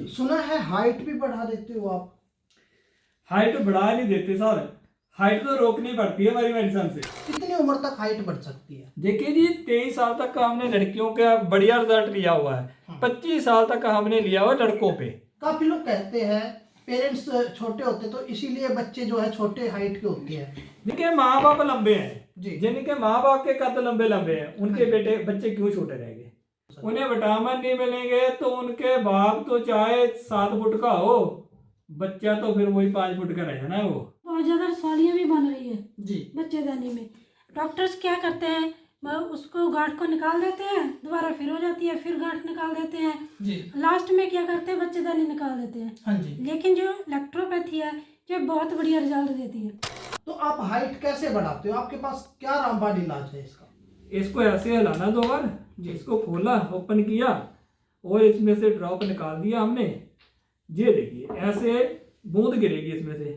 जी। सुना है हाइट भी बढ़ा देते हो आप। हाइट बढ़ा नहीं देते सर, हाइट तो रोकनी पड़ती है हमारी मेडिसिन से। कितनी उम्र तक हाइट बढ़ सकती है? देखिए जी, 23 साल तक का हमने लड़कियों का बढ़िया रिजल्ट लिया हुआ है, 25 साल तक का हमने लिया हुआ लड़कों पे। काफी लोग कहते हैं पेरेंट्स छोटे होते तो इसीलिए बच्चे जो है छोटे हाइट के होते हैं। जिनके माँ बाप लंबे हैं जी। जिनके माँ बाप के कद लंबे लंबे हैं, उनके बेटे बच्चे क्यों छोटे रहेंगे? उन्हें विटामिन नहीं मिलेंगे तो उनके बाप तो चाहे 7 फुट का हो, बच्चा तो फिर वही 5 फुट का रहेगा ना। वो बहुत ज़्यादा रसौलियाँ भी बन रही है जी। बच्चेदानी में। डॉक्टर्स क्या करते हैं, उसको गांठ को निकाल देते हैं, दोबारा फिर हो जाती है, फिर गांठ निकाल देते हैं, जी। लास्ट में क्या करते हैं, बच्चेदानी निकाल देते हैं। हाँ जी। लेकिन जो इलेक्ट्रोपैथी है ये बहुत बढ़िया रिजल्ट देती है। तो आप हाइट कैसे बढ़ाते हो? आपके पास क्या रामबाण इलाज है इसका? इसको ऐसे हिलाना 2 बार, इसको खोला, ओपन किया और इसमें से ड्रॉप निकाल दिया हमने। ये देखिए ऐसे बूंद गिरेगी इसमें से।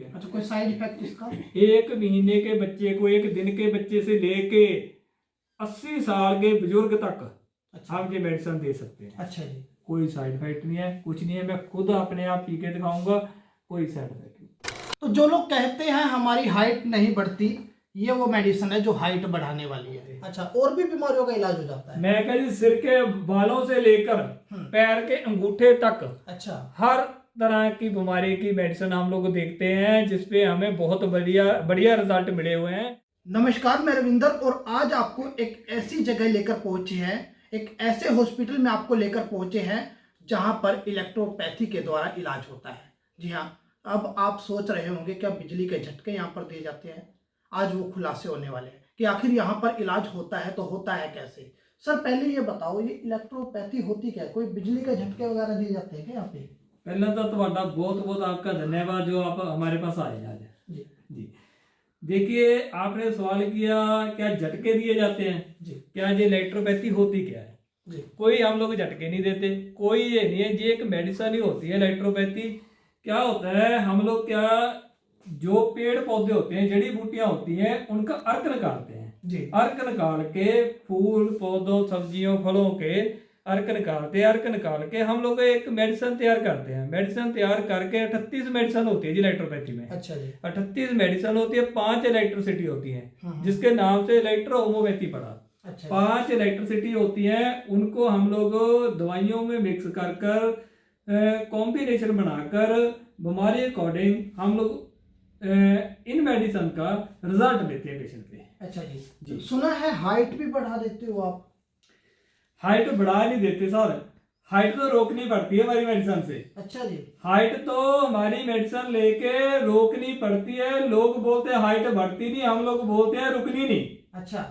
अच्छा, कोई साइड इफेक्ट इसका? 1 महीने के बच्चे को, 1 दिन के बच्चे से लेके 80 साल के बुजुर्ग तक हम ये मेडिसिन दे सकते हैं। अच्छा जी। कोई साइड इफेक्ट नहीं है, कुछ नहीं है। मैं खुद अपने आप पी के दिखाऊंगा, कोई साइड इफेक्ट नहीं। तो जो लोग कहते हैं हमारी हाइट नहीं बढ़ती, ये वो मेडिसिन है जो हाइट बढ़ाने वाली है। अच्छा, और भी बीमारियों का इलाज हो जाता है? मैं कह जी, सिर के बालों से लेकर पैर के अंगूठे तक अच्छा, हर तरह की बीमारी की मेडिसिन हम लोग देखते हैं, जिसपे हमें बहुत बढ़िया रिजल्ट मिले हुए हैं। नमस्कार, मैं रविंदर और आज आपको एक ऐसी जगह लेकर पहुंचे हैं, एक ऐसे हॉस्पिटल में आपको लेकर पहुंचे हैं जहां पर इलेक्ट्रोपैथी के द्वारा इलाज होता है। जी हाँ, अब आप सोच रहे होंगे क्या बिजली के झटके यहाँ पर दिए जाते हैं? आज वो खुलासे होने वाले हैं कि आखिर यहाँ पर इलाज होता है तो होता है कैसे। सर पहले ये बताओ, ये इलेक्ट्रोपैथी होती क्या है? कोई बिजली के झटके वगैरह दिए जाते हैं क्या यहाँ पे? पहले तो तुम्हारा बहुत बहुत आपका धन्यवाद जो आप हमारे पास आए आज। जी जी, देखिए आपने सवाल किया क्या झटके दिए जाते हैं जी। क्या ये इलेक्ट्रोपैथी होती क्या है जी। कोई हम लोग झटके नहीं देते, कोई ये नहीं है। ये एक मेडिसिन ही होती है इलेक्ट्रोपैथी। क्या होता है, हम लोग क्या, जो पेड़ पौधे होते हैं, जड़ी बूटियां होती हैं, उनका अर्क निकालते हैं जी। अर्क निकाल के फूल पौधों सब्जियों फलों के अर्क निकालते हैं। अर्क निकाल के हम लोग एक मेडिसिन तैयार करते हैं। मेडिसिन तैयार करके 38 मेडिसिन होती है जी इलेक्ट्रोपैथी में। अच्छा जी। 38 मेडिसिन होती है, 5 इलेक्ट्रिसिटी होती है जिसके नाम से इलेक्ट्रो होम्योपैथी पड़ा। अच्छा। 5 इलेक्ट्रिसिटी होती है, उनको हम लोग दवाइयों में मिक्स कर कर कॉम्बिनेशन बनाकर बीमारी अकॉर्डिंग हम लोग इन मेडिसिन का रिजल्ट देते हैं पेशेंट पे। अच्छा जी। जी। सुना है हाइट भी बढ़ा देते हो आप। हाइट बढ़ा नहीं देते सर, हाइट तो रोकनी पड़ती है हमारी मेडिसिन से। अच्छा जी। हाइट तो हमारी मेडिसिन लेके रोकनी पड़ती है। लोग बोलते हैं हाइट बढ़ती नहीं, हम लोग बोलते हैं रुकनी नहीं। अच्छा,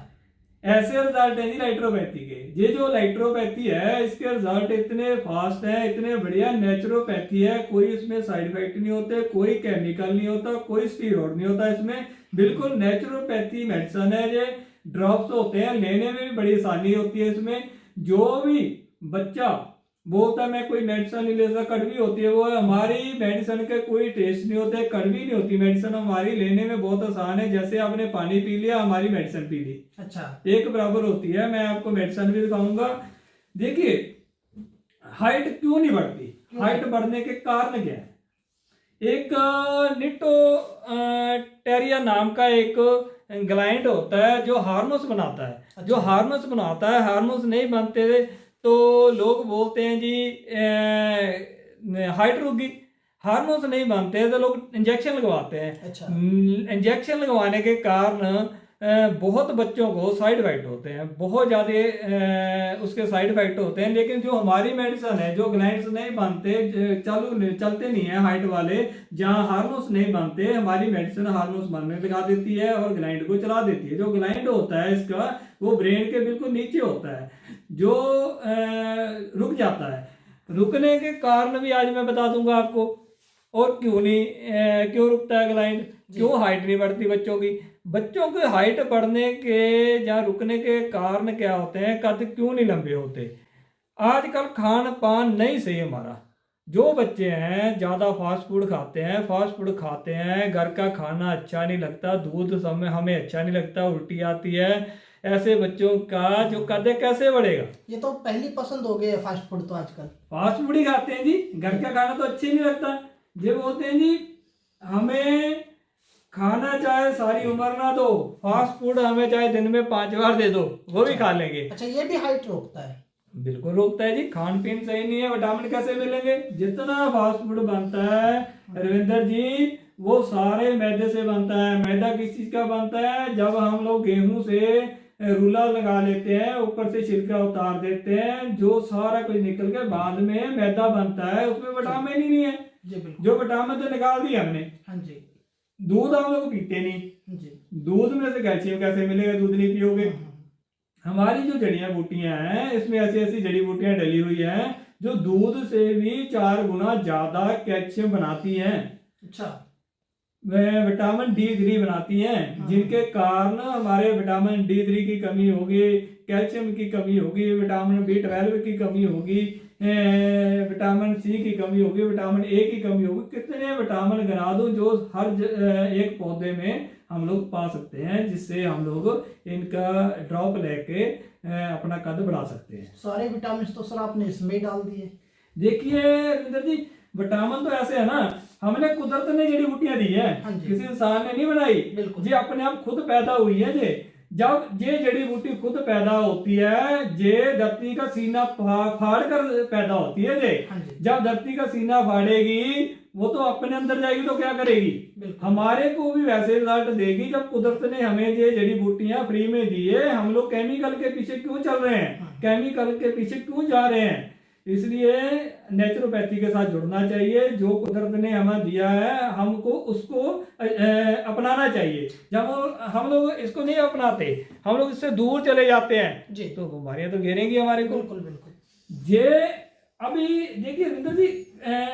ऐसे रिजल्ट है जी इलेक्ट्रोपैथी के। ये जो इलेक्ट्रोपैथी है इसके रिजल्ट इतने फास्ट है, इतने बढ़िया नेचुरोपैथी है। कोई इसमें साइड इफेक्ट नहीं होते, कोई केमिकल नहीं होता, कोई स्टीरॉयड नहीं होता इसमें। बिल्कुल नेचुरोपैथी मेडिसिन है। ये ड्रॉप्स होते हैं, लेने में भी बड़ी आसानी होती है इसमें। जो भी बच्चा बोलता है मैं कोई मेडिसिन नहीं ले सकता, कड़वी होती है, वो हमारी मेडिसिन के कोई टेस्ट नहीं होते, कड़वी नहीं होती मेडिसिन हमारी, लेने में बहुत आसान है। जैसे आपने पानी पी लिया, हमारी मेडिसिन पी ली, अच्छा, एक बराबर होती है। मैं आपको मेडिसिन भी दिखाऊंगा। देखिए हाइट क्यों नहीं बढ़ती, हाइट बढ़ने के कारण क्या है। एक निटो टेरिया नाम का एक ग्लैंड होता है जो हार्मोन्स बनाता है। अच्छा। जो हार्मोन्स बनाता है, हार्मोन्स नहीं बनते तो लोग बोलते हैं जी हाइट रुक गई। हार्मोन्स नहीं बनते तो लोग इंजेक्शन लगवाते हैं। अच्छा। इंजेक्शन लगवाने के कारण बहुत बच्चों को साइड इफेक्ट होते हैं, बहुत ज़्यादा उसके साइड इफेक्ट होते हैं। लेकिन जो हमारी मेडिसिन है, जो ग्लैंड्स नहीं बनते, चलते नहीं है हाइट वाले, जहाँ हार्मोन्स नहीं बनते, हमारी मेडिसिन हार्मोन्स बनने लगा देती है और ग्लैंड को चला देती है। जो ग्लैंड होता है इसका, वो ब्रेन के बिल्कुल नीचे होता है, जो रुक जाता है। रुकने के कारण भी आज मैं बता दूंगा आपको। और क्यों नहीं, क्यों रुकता है ग्लैंड, क्यों हाइट नहीं बढ़ती बच्चों की। बच्चों के हाइट बढ़ने के या रुकने के कारण क्या होते हैं, कद क्यों नहीं लंबे होते। आजकल खान पान नहीं सही हमारा। जो बच्चे हैं ज़्यादा फास्ट फूड खाते हैं, घर का खाना अच्छा नहीं लगता, दूध समय हमें अच्छा नहीं लगता, उल्टी आती है, ऐसे बच्चों का जो कद है कैसे बढ़ेगा। ये तो पहली पसंद हो गई है फास्ट फूड तो आजकल। फास्ट फूड ही खाते हैं जी, घर का खाना तो अच्छे नहीं लगता। ये बोलते हैं जी हमें खाना चाहे सारी उम्र ना दो, फास्ट फूड हमें चाहे दिन में 5 बार दे दो, वो भी खा लेंगे। अच्छा, ये भी हाइट रोकता है? बिल्कुल रोकता है जी, खान पीन सही नहीं है, विटामिन कैसे मिलेंगे। जितना फास्ट फूड बनता है रविंदर जी वो सारे मैदे से बनता है। मैदा किस चीज का बनता है, जब हम लोग गेहूं से रूला लगा लेते हैं, ऊपर से छिलका उतार देते हैं, जो सारा कुछ निकल के बाद में मैदा बनता है, उसमें विटामिन ही नहीं है। जी बिल्कुल। जो विटामिन तो निकाल दिया हमने। हाँ जी। दूध हम लोग पीते नहीं, जी। दूध में से कैल्शियम कैसे मिलेगा, दूध नहीं पियोगे। हमारी जो जड़ियां बूटियां हैं इसमें ऐसी ऐसी जड़ी बूटियां डली हुई हैं जो दूध से भी 4 गुना ज्यादा कैल्शियम बनाती हैं। अच्छा। विटामिन D3 बनाती हैं, जिनके कारण हमारे विटामिन D3 की कमी होगी, कैल्शियम की कमी होगी, विटामिन B12 की कमी होगी, विटामिन C की कमी होगी, विटामिन A की कमी होगी। कितने विटामिन गिना दूं जो हर एक पौधे में हम लोग पा सकते हैं, जिससे हम लोग इनका ड्रॉप लेके अपना कद बढ़ा सकते हैं। सारे विटामिन तो सर आपने इसमें ही डाल दिए। देखिए रविंदर जी विटामिन तो ऐसे है ना, हमने कुदरत ने जड़ी बूटियां दी है, हाँ जी। किसी इंसान ने नहीं बनाई। बिल्कुल। ये अपने आप खुद पैदा हुई है। ये जब ये जड़ी बूटी खुद पैदा होती है, ये धरती का सीना फाड़ कर पैदा होती है। ये हाँ जी। जब धरती का सीना फाड़ेगी वो तो अपने अंदर जाएगी तो क्या करेगी, बिल्कुल। हमारे को भी वैसे रिजल्ट देगी। जब कुदरत ने हमें ये जड़ी बूटियां फ्री में दी है, हम लोग केमिकल के पीछे क्यों चल रहे हैं, हाँ। केमिकल के पीछे क्यों जा रहे हैं। इसलिए नेचुरोपैथी के साथ जुड़ना चाहिए। जो कुदरत ने हमें दिया है हमको उसको अपनाना चाहिए। जब हम लोग इसको नहीं अपनाते, हम लोग इससे दूर चले जाते हैं जी। तो बीमारियां तो घेरेंगी हमारे को। बिल्कुल बिल्कुल। ये अभी देखिए रविंदर जी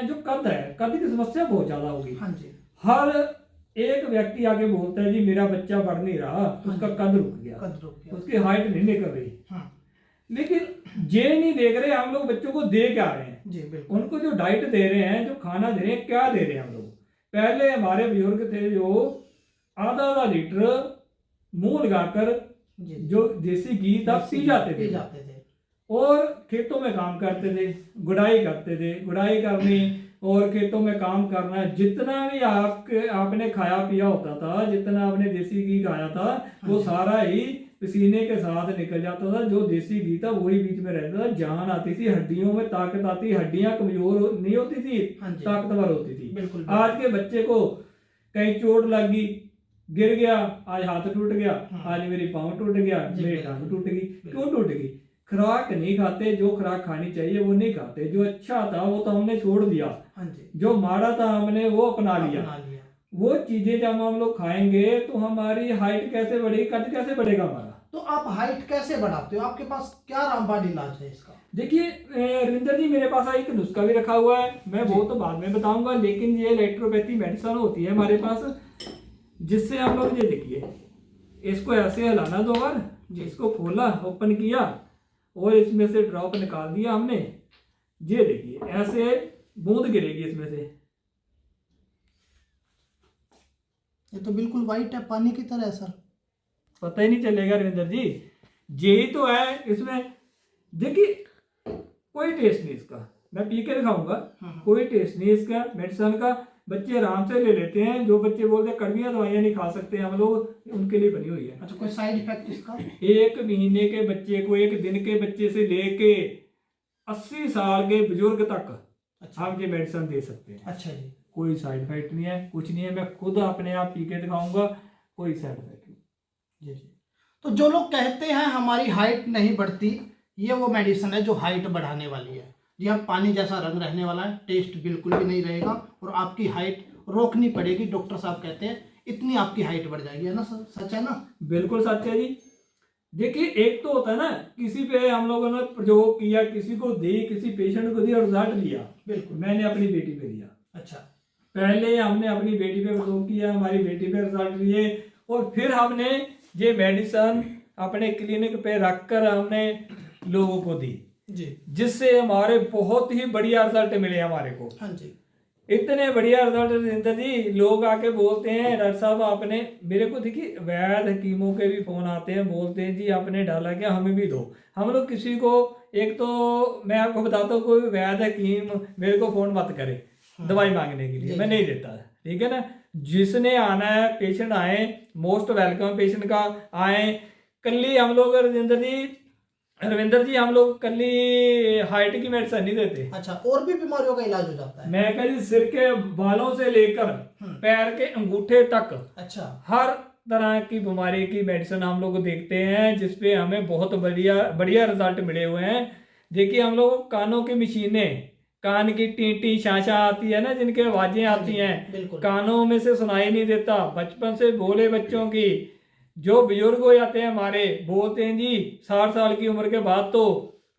जो कद है, कद की समस्या बहुत ज्यादा होगी। हाँ जी। हर एक व्यक्ति आके बोलता है जी मेरा बच्चा बढ़ नहीं रहा, उसका कद रुक गया, कद रुक गया। उसकी हाइट नहीं निकल रही। हाँ। लेकिन ये नहीं देख रहे हम लोग बच्चों को दे क्या रहे हैं। जी बिल्कुल। उनको जो डाइट दे रहे हैं, जो खाना दे रहे हैं, क्या दे रहे हैं हम लोग। पहले हमारे बुजुर्ग थे जो आधा आधा लीटर मुंह लगाकर जी। जो देसी घी था पी जाते थे, थे। और खेतों में काम करते थे, गुड़ाई करते थे। गुड़ाई करनी और खेतों में काम करना, जितना भी आपने खाया पिया होता था, जितना आपने देसी घी खाया था, वो सारा ही पसीने के साथ निकल जाता था। जो देसी घी था वही बीच में रहता था, जान आती थी, हड्डियों में ताकत आती, हड्डियां कमजोर नहीं होती थी, ताकतवर होती थी। बिल्कुल। आज के बच्चे को कहीं चोट लग गई, गिर गया, आज हाथ टूट गया, आज मेरी पाँव टूट गया, मेरी टांग टूट गई। क्यों टूट गई, खुराक नहीं खाते, जो खुराक खानी चाहिए वो नहीं खाते। जो अच्छा था वो तो हमने छोड़ दिया, हाँ जी। जो माड़ा था हमने वो अपना लिया। वो चीजें जब हम लोग खाएंगे तो हमारी हाइट कैसे बढ़ेगी, कद कैसे बढ़ेगा हमारा। तो आप हाइट कैसे बढ़ाते हो, आपके पास क्या रामबाण इलाज है इसका? देखिए रविंदर जी मेरे पास एक नुस्खा भी रखा हुआ है, मैं वो तो बाद में बताऊंगा। लेकिन ये इलेक्ट्रोपैथी मेडिसिन होती है हमारे पास, जिससे हम लोग ये देखिए इसको ऐसे हिलाना 2 बार, इसको खोला, ओपन किया और इसमें से ड्रॉप निकाल दिया हमने। ये देखिए ऐसे बूंद गिरेगी इसमें से। ये तो बिल्कुल वाइट है, पानी की तरह है सर। पता ही नहीं चलेगा रविंदर जी, यही तो है इसमें। देखिए कोई टेस्ट नहीं इसका, मैं पी के दिखाऊंगा, कोई टेस्ट नहीं इसका मेडिसिन का। बच्चे आराम से ले लेते हैं। जो बच्चे बोलते हैं कड़वियाँ दवाइयाँ नहीं खा सकते हम लोग, उनके लिए बनी हुई है। अच्छा, कोई साइड इफेक्ट इसका? 1 महीने के बच्चे को, 1 दिन के बच्चे से लेके 80 साल के बुजुर्ग तक हम ये मेडिसिन दे सकते हैं। अच्छा जी। कोई साइड इफेक्ट नहीं है, कुछ नहीं है। मैं खुद अपने आप पी के दिखाऊंगा, कोई साइड इफेक्ट नहीं। जी जी। तो जो लोग कहते हैं हमारी हाइट नहीं बढ़ती, ये वो मेडिसिन है जो हाइट बढ़ाने वाली है। जी हाँ, पानी जैसा रंग रहने वाला है, टेस्ट बिल्कुल भी नहीं रहेगा और आपकी हाइट रोकनी पड़ेगी। डॉक्टर साहब कहते हैं इतनी आपकी हाइट बढ़ जाएगी, है ना सर? सच है ना? बिल्कुल सच है जी। देखिए एक तो होता है ना, किसी पे हम लोगों ने प्रयोग किया, किसी को दी, किसी पेशेंट को दी और रिजल्ट लिया। बिल्कुल। मैंने अपनी बेटी पे दिया। अच्छा। पहले हमने अपनी बेटी पे प्रयोग किया, हमारी बेटी पे रिजल्ट लिए, और फिर हमने ये मेडिसिन अपने क्लिनिक पे रखकर हमने लोगों को दी, जी। जिससे हमारे बहुत ही बढ़िया रिजल्ट मिले हमारे को। हाँ जी। इतने बढ़िया रिजल्ट रविंदर जी, लोग आके बोलते हैं डॉक्टर साहब आपने, मेरे को देखिए वैद्य हकीमों के भी फोन आते हैं, बोलते हैं जी आपने डाला क्या, हमें भी दो। हम लोग किसी को, एक तो मैं आपको बताता हूँ, कोई वैद्य हकीम मेरे को फोन मत करे दवाई मांगने के लिए, मैं नहीं देता, ठीक है ना। जिसने आना है पेशेंट आए, मोस्ट वेलकम पेशेंट का आए। कल ही हम लोग रविंदर जी हम लोग कल ही हार्ट की मेडिसिन नहीं देते। अच्छा, और भी बीमारियों का इलाज हो जाता है? मैं कह जी सिर के बालों से लेकर पैर के अंगूठे तक अच्छा, हर तरह की बीमारी की मेडिसिन हम लोग देखते हैं, जिसपे हमें बहुत बढ़िया बढ़िया रिजल्ट मिले हुए हैं। देखिए हम लोग कानों की मशीनें, कान की टीटी शांशा आती है ना, जिनके आवाजें आती हैं, बिल्कुल। कानों में से सुनाई नहीं देता, बचपन से भोले बच्चों की, जो बुजुर्ग हो जाते हैं हमारे, बोलते हैं जी 60 साल की उम्र के बाद तो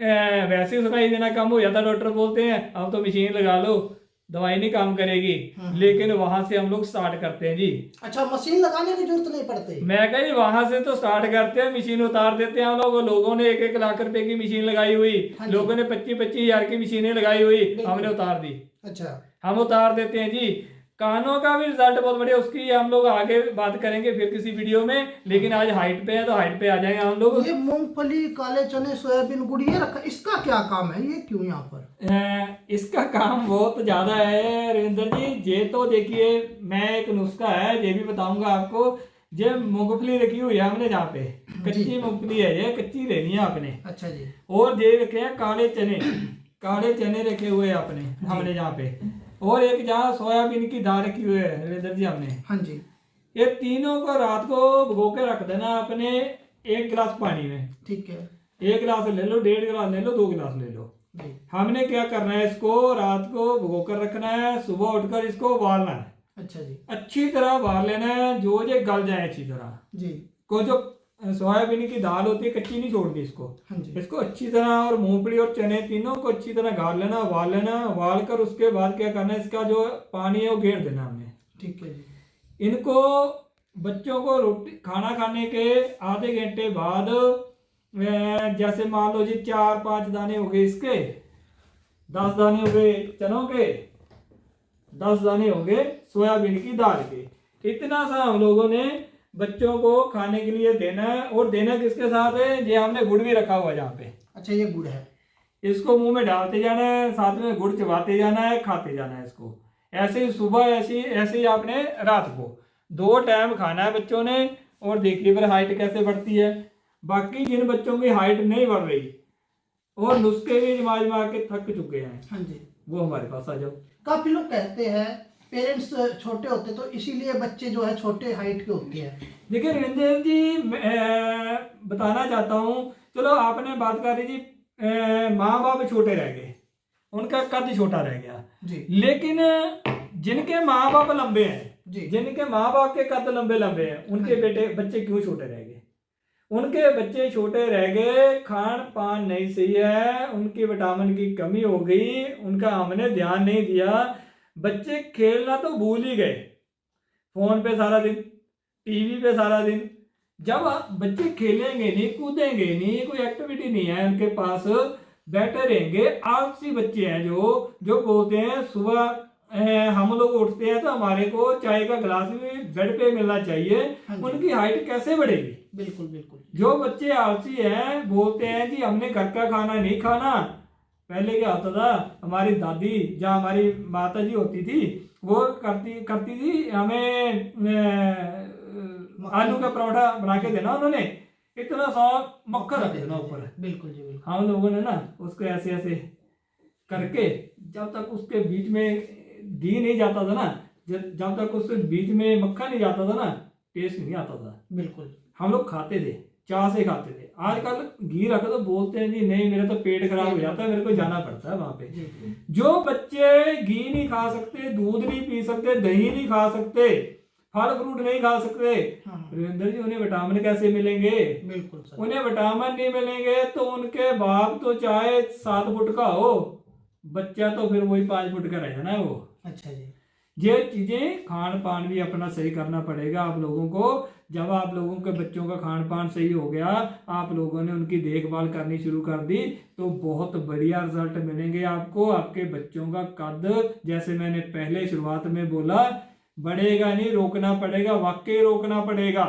वैसे ही सुनाई देना कम हो जाता, डॉक्टर बोलते हैं अब तो मशीन लगा लो, दवाई नहीं काम करेगी। लेकिन वहां से हम लोग स्टार्ट करते हैं जी। अच्छा, मशीन लगाने की जरूरत नहीं पड़ती? मैं कह जी वहां से तो स्टार्ट करते हैं, मशीन उतार देते हैं हम लोग। लोगों ने 1-1 लाख रुपए की मशीन लगाई हुई, हाँ जी। लोगों ने 25-25 हजार की मशीनें लगाई हुई, हमने उतार दी। अच्छा, हम उतार देते हैं जी। कानों का भी रिजल्ट बहुत बढ़िया, उसकी हम लोग आगे बात करेंगे फिर किसी वीडियो में, लेकिन आज हाइट पे है तो हाइट पे आ जाएंगे हम लोग। ये मूंगफली, काले चने, सोयाबीन, गुड़ ये रखा, इसका क्या काम है, ये क्यों यहाँ पर? इसका काम बहुत ज्यादा है रविंदर जी। ये तो देखिए मैं एक नुस्खा है ये भी बताऊंगा आपको। ये मूंगफली रखी हुई है हमने जहाँ पे, कच्ची मूंगफली है, ये कच्ची लेनी है आपने। अच्छा जी। और ये रखे हैं काले चने, काले चने रखे हुए हैं आपने हमने जहाँ पे, और एक जहाँ सोयाबीन की दाल रखी हुई है रविंदर जी हमने। हाँ जी। ये तीनों को रात को भिगो के रख देना आपने 1 गिलास पानी में। ठीक है 1 गिलास ले लो, 1.5 गिलास ले लो, 2 गिलास ले लो। जी। हमने क्या करना है, इसको रात को भिगो कर रखना है, सुबह उठकर इसको उबालना है। अच्छा जी। अच्छी तरह उबाल लेना है, जो ये गल जाए अच्छी तरह। जी। को जो सोयाबीन की दाल होती है कच्ची नहीं छोड़नी इसको। हाँ जी। इसको अच्छी तरह, और मूंगफली और चने तीनों को अच्छी तरह गाल लेना, उबाल लेना। उबाल कर उसके बाद क्या करना है, इसका जो पानी है वो घेर देना हमने। ठीक है जी। इनको बच्चों को रोटी खाना खाने के आधे घंटे बाद, जैसे मान लो जी 4-5 दाने हो गए इसके, 10 दाने हो गए चनों के, 10 दाने हो गए सोयाबीन की दाल के, इतना सा हम लोगों ने बच्चों को खाने के लिए देना है। और देना किसके साथ है, ये हमने गुड़ भी रखा हुआ है जहाँ पे। अच्छा, ये गुड़ है? इसको मुंह में डालते जाना है, साथ में गुड़ चबाते जाना है, खाते जाना है इसको। ऐसे ही सुबह, ऐसे ही आपने रात को 2 टाइम खाना है बच्चों ने। और देखिए फिर हाइट कैसे बढ़ती है। बाकी जिन बच्चों की हाइट नहीं बढ़ रही और नुस्खे भी जमा के थक चुके हैं, हाँ जी, वो हमारे पास आ जाओ। काफी लोग कहते हैं पेरेंट्स छोटे होते तो इसीलिए बच्चे जो है छोटे हाइट के होते हैं। देखिए रविंद्र जी, मैं बताना चाहता हूँ, चलो आपने बात कर रही जी माँ बाप छोटे रह गए, उनका कद छोटा रह गया जी। लेकिन जिनके माँ बाप लंबे हैं जी। जिनके माँ बाप के कद लंबे लंबे हैं, उनके बच्चे क्यों छोटे रह गए? उनके बच्चे छोटे रह गए, खान पान नहीं सही है, उनकी विटामिन की कमी हो गई, उनका हमने ध्यान नहीं दिया। बच्चे खेलना तो भूल ही गए, फोन पे सारा दिन, टीवी पे सारा दिन। जब बच्चे खेलेंगे नहीं, कूदेंगे नहीं, कोई एक्टिविटी नहीं है उनके पास, बैठे रहेंगे, आलसी बच्चे हैं जो बोलते हैं सुबह हम लोग उठते हैं तो हमारे को चाय का गिलास भी बेड पे मिलना चाहिए, उनकी हाइट कैसे बढ़ेगी? बिल्कुल बिल्कुल। जो बच्चे आलसी हैं बोलते हैं जी हमने घर का खाना नहीं खाना। पहले क्या होता था, हमारी दादी जहाँ हमारी माता जी होती थी, वो करती थी हमें आलू का परोठा बना के देना, उन्होंने इतना सा मक्खन रख देना ऊपर। बिल्कुल जी बिल्कुल। हम लोगों ने ना उसको ऐसे ऐसे करके, जब तक उसके बीच में घी नहीं जाता था ना, जब तक उसके बीच में मक्खन नहीं जाता था ना, टेस्ट नहीं आता था। बिल्कुल। हम लोग खाते थे, चाह से खाते थे। आजकल घी रखो तो बोलते हैं जी नहीं मेरा तो पेट खराब हो जाता है, मेरे को जाना पड़ता है वहां पे। जो बच्चे घी नहीं खा सकते, दूध नहीं पी सकते, दही नहीं खा सकते, फल फ्रूट नहीं खा सकते, रविंदर जी उन्हें विटामिन कैसे मिलेंगे? बिल्कुल सर। उन्हें विटामिन नहीं मिलेंगे तो उनके बाप तो चाहे 7 फुट का हो, बच्चा तो फिर वही 5 फुट का रह जाना है वो। अच्छा जी। ये चीजें खान पान भी अपना सही करना पड़ेगा आप लोगों को। जब आप लोगों के बच्चों का खान पान सही हो गया, आप लोगों ने उनकी देखभाल करनी शुरू कर दी, तो बहुत बढ़िया रिजल्ट मिलेंगे आपको। आपके बच्चों का कद, जैसे मैंने पहले शुरुआत में बोला, बढ़ेगा नहीं, रोकना पड़ेगा, वाकई रोकना पड़ेगा।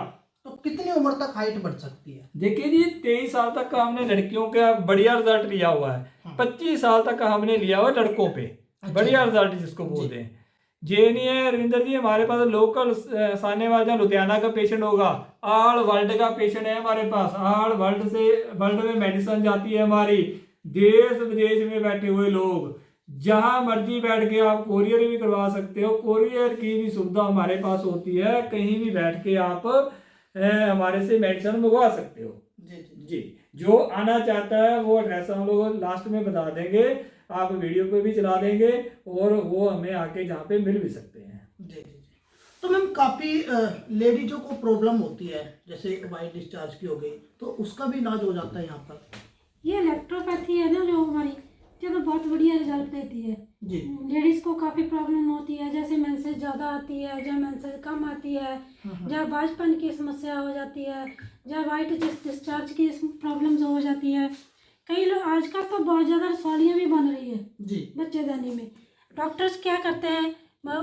तो कितनी उम्र तक हाइट बढ़ सकती है? देखिए जी, 23 साल तक का हमने लड़कियों का बढ़िया रिजल्ट लिया हुआ है, 25 साल तक का हमने लिया हुआ है लड़कों पे, बढ़िया रिजल्ट जिसको बोलते हैं। ये नहीं है रविंदर जी, हमारे पास लोकल सानेवाल जहाँ लुधियाना का पेशेंट होगा, ऑल वर्ल्ड का पेशेंट है हमारे पास। ऑल वर्ल्ड से, वर्ल्ड में मेडिसिन जाती है हमारी, देश विदेश में बैठे हुए लोग, जहां मर्जी बैठ के आप कोरियर भी करवा सकते हो। कोरियर की भी सुविधा हमारे पास होती है, कहीं भी बैठ के आप हमारे से मेडिसिन मंगवा सकते हो। जी, जो आना चाहता है वो एड्रेस हम लोग लास्ट में बता देंगे, आप वीडियो पे भी चला देंगे, और वो हमें आके जहाँ पे मिल भी सकते हैं। जी। तो मैम काफ़ी लेडीजों को प्रॉब्लम होती है, जैसे वाइट डिस्चार्ज की हो गई, तो उसका भी इलाज हो जाता है यहाँ पर? ये इलेक्ट्रोपैथी है ना जो हमारी, ये तो बहुत बढ़िया रिजल्ट देती है जी। लेडीज़ को। काफ़ी प्रॉब्लम होती है, जैसे मेंसेस ज़्यादा आती है, जब मेंसेस कम आती है, जब बाजपन की समस्या हो जाती है, जब वाइट डिस्चार्ज की प्रॉब्लम्स हो जाती है। कई लोग आजकल तो बहुत ज़्यादा रसौलियाँ भी बन रही है जी। बच्चेदानी में। डॉक्टर्स क्या करते हैं,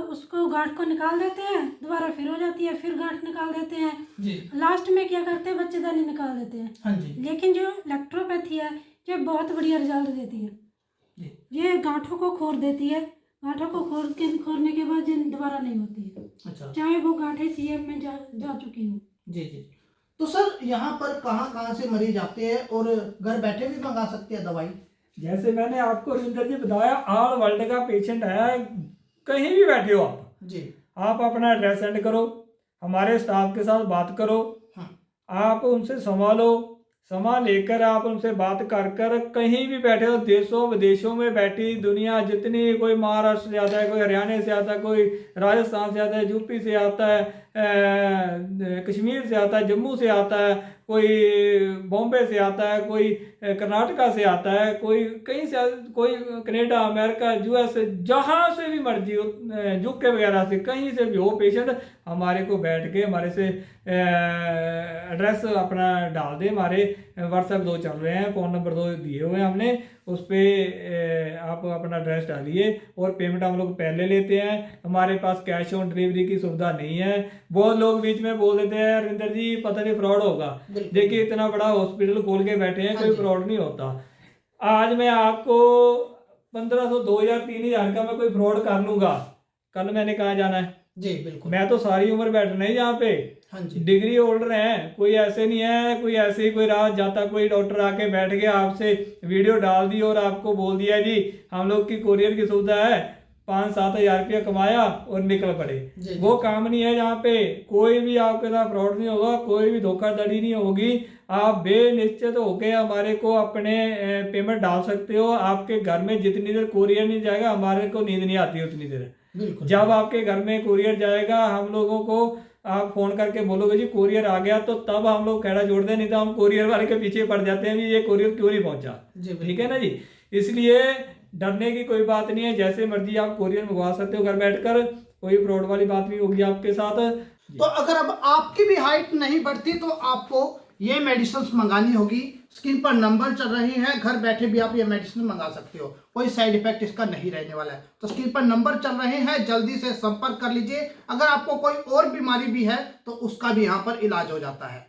उसको गांठ को निकाल देते हैं, दोबारा फिर हो जाती है, फिर गांठ निकाल देते हैं, जी। लास्ट में क्या करते हैं, बच्चेदानी निकाल देते हैं। हाँ जी। लेकिन जो इलेक्ट्रोपैथी है ये बहुत बढ़िया रिजल्ट देती है। ये गांठों को खोर देती है, गांठों को खोरने के बाद ये दोबारा नहीं होती है, अच्छा। चाहे वो गांठें सीएम में जा चुकी हो। जी। तो सर यहाँ पर कहाँ से मरीज आते हैं और घर बैठे भी मंगा सकते हैं दवाई? जैसे मैंने आपको रविंदर जी बताया, ऑल वर्ल्ड का पेशेंट है, कहीं भी बैठे हो आप जी। आप अपना एड्रेस सेंड करो, हमारे स्टाफ के साथ बात करो, आप उनसे समा लेकर आप उनसे बात कर कहीं भी बैठे हो, देशों विदेशों में बैठी दुनिया जितनी, कोई महाराष्ट्र से आता है, कोई हरियाणा से आता है, कोई राजस्थान से आता है, यूपी से आता है, कश्मीर से आता है, जम्मू से आता है, कोई बॉम्बे से आता है, कोई कर्नाटका से आता है, कोई कहीं से, कोई कनाडा, अमेरिका, यूएस, जहाँ से भी मर्जी हो, यूके वगैरह से, कहीं से भी हो पेशेंट, हमारे को बैठ के हमारे से एड्रेस अपना डाल दे। हमारे व्हाट्सएप 2 चल रहे हैं, फ़ोन नंबर 2 दिए हुए हैं हमने, उस पर आप अपना एड्रेस डालिए, और पेमेंट हम लोग पहले लेते हैं। हमारे पास कैश ऑन डिलीवरी की सुविधा नहीं है। बहुत लोग बीच में बोल देते हैं रविंदर जी पता नहीं फ्रॉड होगा। देखिए, इतना बड़ा हॉस्पिटल खोल के बैठे हैं, कोई फ्रॉड नहीं होता। आज मैं आपको 1500, 2000, 3000 का मैं कोई फ्रॉड कर लूंगा, कल मैंने कहाँ जाना है? जी बिल्कुल। मैं तो सारी उम्र बैठना ही यहाँ पे। हाँ जी। डिग्री होल्डर हैं, कोई ऐसे नहीं है, कोई ऐसे ही कोई रात जाता कोई डॉक्टर आके बैठ गया, आपसे वीडियो डाल दी और आपको बोल दिया जी हम लोग की कोरियर की सुविधा है, 5-7 हज़ार रुपया कमाया और निकल पड़े। वो काम नहीं है। जहाँ पे कोई भी आपके साथ फ्रॉड नहीं होगा, कोई भी धोखाधड़ी नहीं होगी। आप बेनिश्चित होके हमारे को अपने पेमेंट डाल सकते हो। आपके घर में जितनी देर कोरियर नहीं जाएगा, हमारे को नींद नहीं आती उतनी देर। जब आपके घर में कोरियर जाएगा, हम लोगों को आप फोन करके बोलोगे जी कोरियर आ गया, तो तब हम लोग खेड़ा जोड़ दें, नहीं तो हम कोरियर वाले के पीछे पड़ जाते हैं भी ये कोरियर क्यों नहीं पहुंचा। ठीक है ना जी। इसलिए डरने की कोई बात नहीं है, जैसे मर्जी आप कोरियर मंगवा सकते हो घर बैठकर, कोई फ्रॉड वाली बात नहीं होगी आपके साथ। तो अगर अब आपकी भी हाइट नहीं बढ़ती तो आपको ये मेडिसिन मंगानी होगी। स्क्रीन पर नंबर चल रहे हैं, घर बैठे भी आप ये मेडिसिन मंगा सकते हो, कोई साइड इफेक्ट इसका नहीं रहने वाला है। तो स्क्रीन पर नंबर चल रहे हैं, जल्दी से संपर्क कर लीजिए। अगर आपको कोई और बीमारी भी है तो उसका भी यहाँ पर इलाज हो जाता है।